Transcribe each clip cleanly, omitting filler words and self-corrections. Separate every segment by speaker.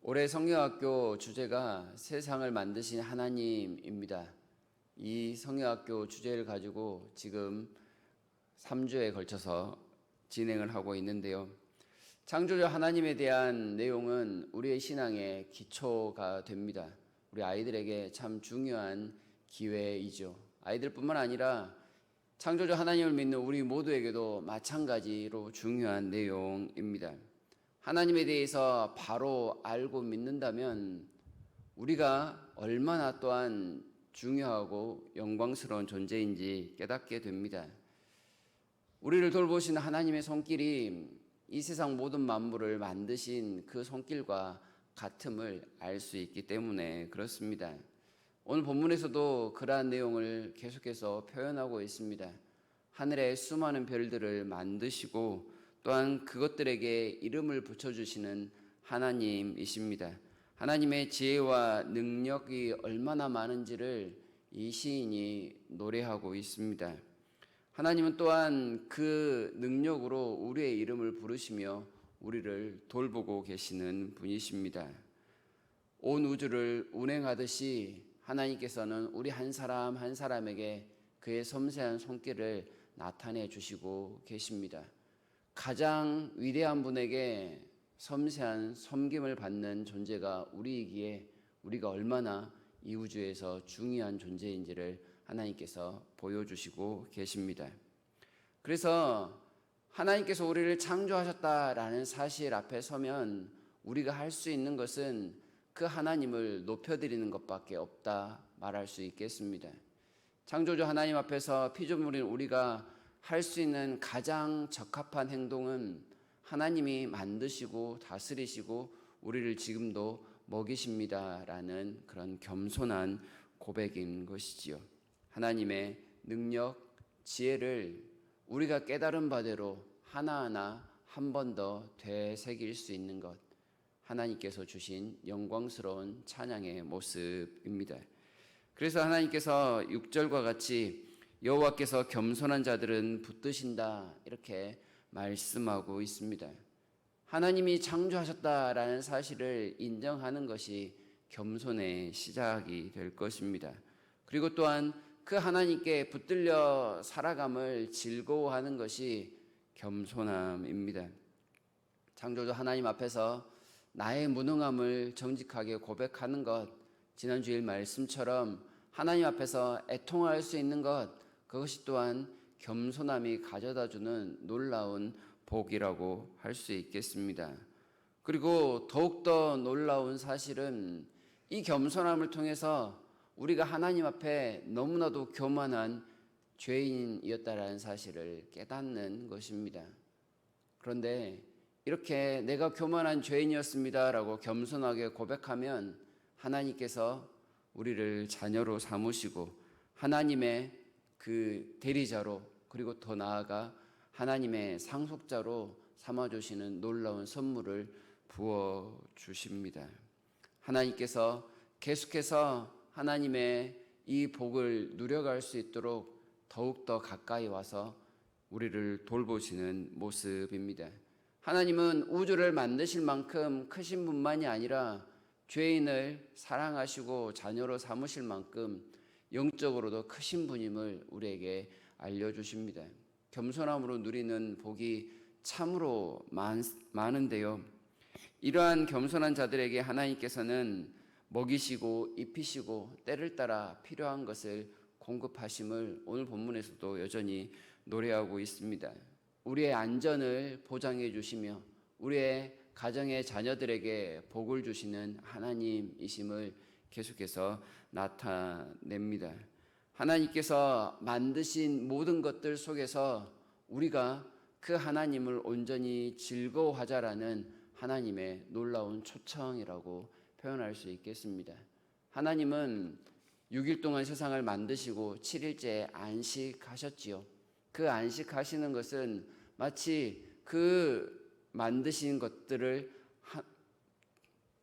Speaker 1: 올해 성경학교 주제가 세상을 만드신 하나님입니다. 이 성경학교 주제를 가지고 지금 3주에 걸쳐서 진행을 하고 있는데요. 창조주 하나님에 대한 내용은 우리의 신앙의 기초가 됩니다. 우리 아이들에게 참 중요한 기회이죠. 아이들뿐만 아니라 창조주 하나님을 믿는 우리 모두에게도 마찬가지로 중요한 내용입니다. 하나님에 대해서 바로 알고 믿는다면 우리가 얼마나 또한 중요하고 영광스러운 존재인지 깨닫게 됩니다. 우리를 돌보신 하나님의 손길이 이 세상 모든 만물을 만드신 그 손길과 같음을 알 수 있기 때문에 그렇습니다. 오늘 본문에서도 그러한 내용을 계속해서 표현하고 있습니다. 하늘의 수많은 별들을 만드시고 또한 그것들에게 이름을 붙여주시는 하나님이십니다. 하나님의 지혜와 능력이 얼마나 많은지를 이 시인이 노래하고 있습니다. 하나님은 또한 그 능력으로 우리의 이름을 부르시며 우리를 돌보고 계시는 분이십니다. 온 우주를 운행하듯이 하나님께서는 우리 한 사람 한 사람에게 그의 섬세한 손길을 나타내 주시고 계십니다. 가장 위대한 분에게 섬세한 섬김을 받는 존재가 우리이기에 우리가 얼마나 이 우주에서 중요한 존재인지를 하나님께서 보여주시고 계십니다. 그래서 하나님께서 우리를 창조하셨다라는 사실 앞에 서면 우리가 할 수 있는 것은 그 하나님을 높여드리는 것밖에 없다 말할 수 있겠습니다. 창조주 하나님 앞에서 피조물인 우리가 할 수 있는 가장 적합한 행동은 하나님이 만드시고 다스리시고 우리를 지금도 먹이십니다라는 그런 겸손한 고백인 것이지요. 하나님의 능력, 지혜를 우리가 깨달은 바대로 하나하나 한 번 더 되새길 수 있는 것, 하나님께서 주신 영광스러운 찬양의 모습입니다. 그래서 하나님께서 6절과 같이 여호와께서 겸손한 자들은 붙드신다 이렇게 말씀하고 있습니다. 하나님이 창조하셨다라는 사실을 인정하는 것이 겸손의 시작이 될 것입니다. 그리고 또한 그 하나님께 붙들려 살아감을 즐거워하는 것이 겸손함입니다. 창조주 하나님 앞에서 나의 무능함을 정직하게 고백하는 것, 지난주일 말씀처럼 하나님 앞에서 애통할 수 있는 것, 그것이 또한 겸손함이 가져다주는 놀라운 복이라고 할 수 있겠습니다. 그리고 더욱더 놀라운 사실은 이 겸손함을 통해서 우리가 하나님 앞에 너무나도 교만한 죄인이었다라는 사실을 깨닫는 것입니다. 그런데 이렇게 내가 교만한 죄인이었습니다라고 겸손하게 고백하면 하나님께서 우리를 자녀로 삼으시고 하나님의 그 대리자로 그리고 더 나아가 하나님의 상속자로 삼아주시는 놀라운 선물을 부어주십니다. 하나님께서 계속해서 하나님의 이 복을 누려갈 수 있도록 더욱더 가까이 와서 우리를 돌보시는 모습입니다. 하나님은 우주를 만드실 만큼 크신 분만이 아니라 죄인을 사랑하시고 자녀로 삼으실 만큼 영적으로도 크신 분임을 우리에게 알려주십니다. 겸손함으로 누리는 복이 참으로 많은데요. 이러한 겸손한 자들에게 하나님께서는 먹이시고 입히시고 때를 따라 필요한 것을 공급하심을 오늘 본문에서도 여전히 노래하고 있습니다. 우리의 안전을 보장해 주시며 우리의 가정의 자녀들에게 복을 주시는 하나님이심을 계속해서 나타냅니다. 하나님께서 만드신 모든 것들 속에서 우리가 그 하나님을 온전히 즐거워하자라는 하나님의 놀라운 초청이라고 표현할 수 있겠습니다. 하나님은 6일 동안 세상을 만드시고 7일째에 안식하셨지요. 그 안식하시는 것은 마치 그 만드신 것들을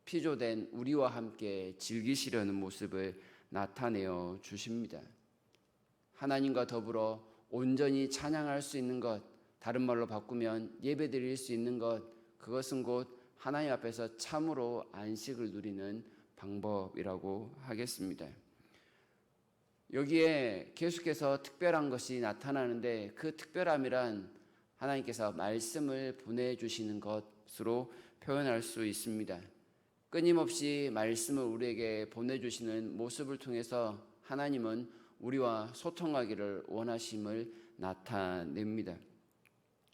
Speaker 1: 피조된 우리와 함께 즐기시려는 모습을 나타내어 주십니다. 하나님과 더불어 온전히 찬양할 수 있는 것, 다른 말로 바꾸면 예배드릴 수 있는 것, 그것은 곧 하나님 앞에서 참으로 안식을 누리는 방법이라고 하겠습니다. 여기에 계속해서 특별한 것이 나타나는데 그 특별함이란 하나님께서 말씀을 보내주시는 것으로 표현할 수 있습니다. 끊임없이 말씀을 우리에게 보내주시는 모습을 통해서 하나님은 우리와 소통하기를 원하심을 나타냅니다.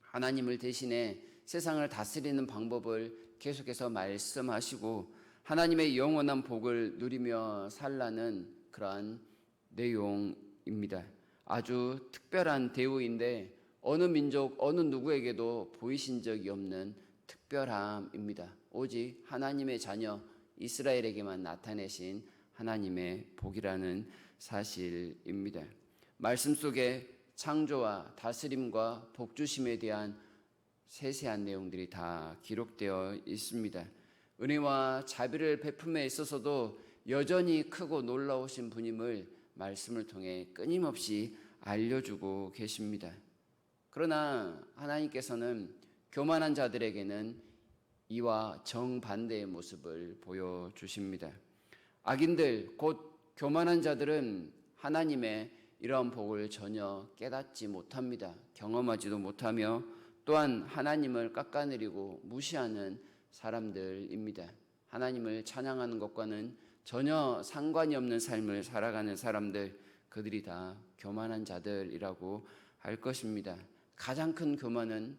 Speaker 1: 하나님을 대신해 세상을 다스리는 방법을 계속해서 말씀하시고 하나님의 영원한 복을 누리며 살라는 그러한 내용입니다. 아주 특별한 대우인데 어느 민족, 어느 누구에게도 보이신 적이 없는 특별함입니다. 오직 하나님의 자녀 이스라엘에게만 나타내신 하나님의 복이라는 사실입니다. 말씀 속에 창조와 다스림과 복주심에 대한 세세한 내용들이 다 기록되어 있습니다. 은혜와 자비를 베품에 있어서도 여전히 크고 놀라우신 분임을 말씀을 통해 끊임없이 알려주고 계십니다. 그러나 하나님께서는 교만한 자들에게는 이와 정반대의 모습을 보여주십니다. 악인들, 곧 교만한 자들은 하나님의 이러한 복을 전혀 깨닫지 못합니다. 경험하지도 못하며 또한 하나님을 깎아내리고 무시하는 사람들입니다. 하나님을 찬양하는 것과는 전혀 상관이 없는 삶을 살아가는 사람들, 그들이 다 교만한 자들이라고 할 것입니다. 가장 큰 교만은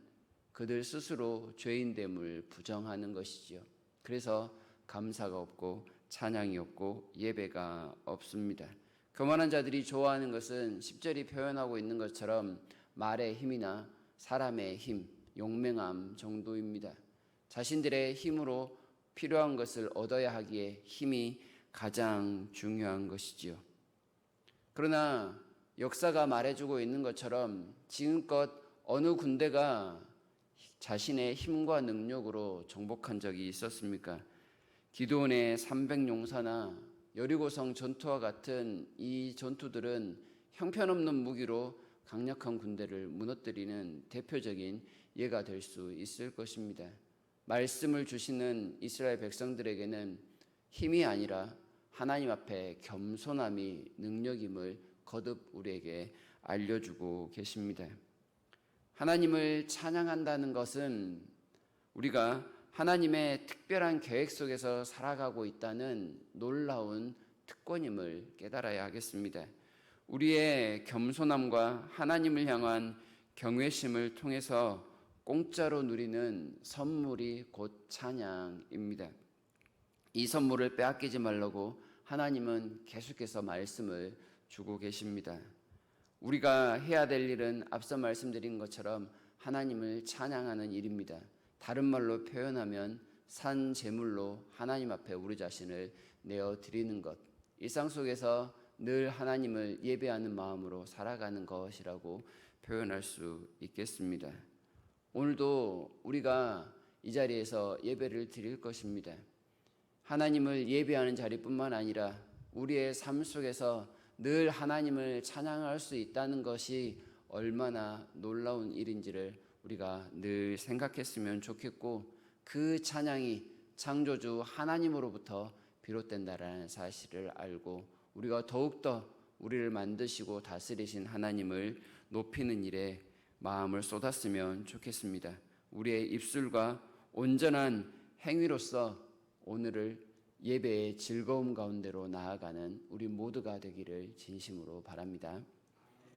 Speaker 1: 그들 스스로 죄인됨을 부정하는 것이지요. 그래서 감사가 없고 찬양이 없고 예배가 없습니다. 교만한 자들이 좋아하는 것은 10절이 표현하고 있는 것처럼 말의 힘이나 사람의 힘, 용맹함 정도입니다. 자신들의 힘으로 필요한 것을 얻어야 하기에 힘이 가장 중요한 것이지요. 그러나 역사가 말해주고 있는 것처럼 지금껏 어느 군대가 자신의 힘과 능력으로 정복한 적이 있었습니까? 기드온의 300용사나 여리고성 전투와 같은 이 전투들은 형편없는 무기로 강력한 군대를 무너뜨리는 대표적인 예가 될 수 있을 것입니다. 말씀을 주시는 이스라엘 백성들에게는 힘이 아니라 하나님 앞에 겸손함이 능력임을 거듭 우리에게 알려주고 계십니다. 하나님을 찬양한다는 것은 우리가 하나님의 특별한 계획 속에서 살아가고 있다는 놀라운 특권임을 깨달아야 하겠습니다. 우리의 겸손함과 하나님을 향한 경외심을 통해서 공짜로 누리는 선물이 곧 찬양입니다. 이 선물을 빼앗기지 말라고 하나님은 계속해서 말씀을 주고 계십니다. 우리가 해야 될 일은 앞서 말씀드린 것처럼 하나님을 찬양하는 일입니다. 다른 말로 표현하면 산 제물로 하나님 앞에 우리 자신을 내어드리는 것, 일상 속에서 늘 하나님을 예배하는 마음으로 살아가는 것이라고 표현할 수 있겠습니다. 오늘도 우리가 이 자리에서 예배를 드릴 것입니다. 하나님을 예배하는 자리뿐만 아니라 우리의 삶 속에서 늘 하나님을 찬양할 수 있다는 것이 얼마나 놀라운 일인지를 우리가 늘 생각했으면 좋겠고, 그 찬양이 창조주 하나님으로부터 비롯된다라는 사실을 알고 우리가 더욱더 우리를 만드시고 다스리신 하나님을 높이는 일에 마음을 쏟았으면 좋겠습니다. 우리의 입술과 온전한 행위로서 오늘을 예배의 즐거움 가운데로 나아가는 우리 모두가 되기를 진심으로 바랍니다.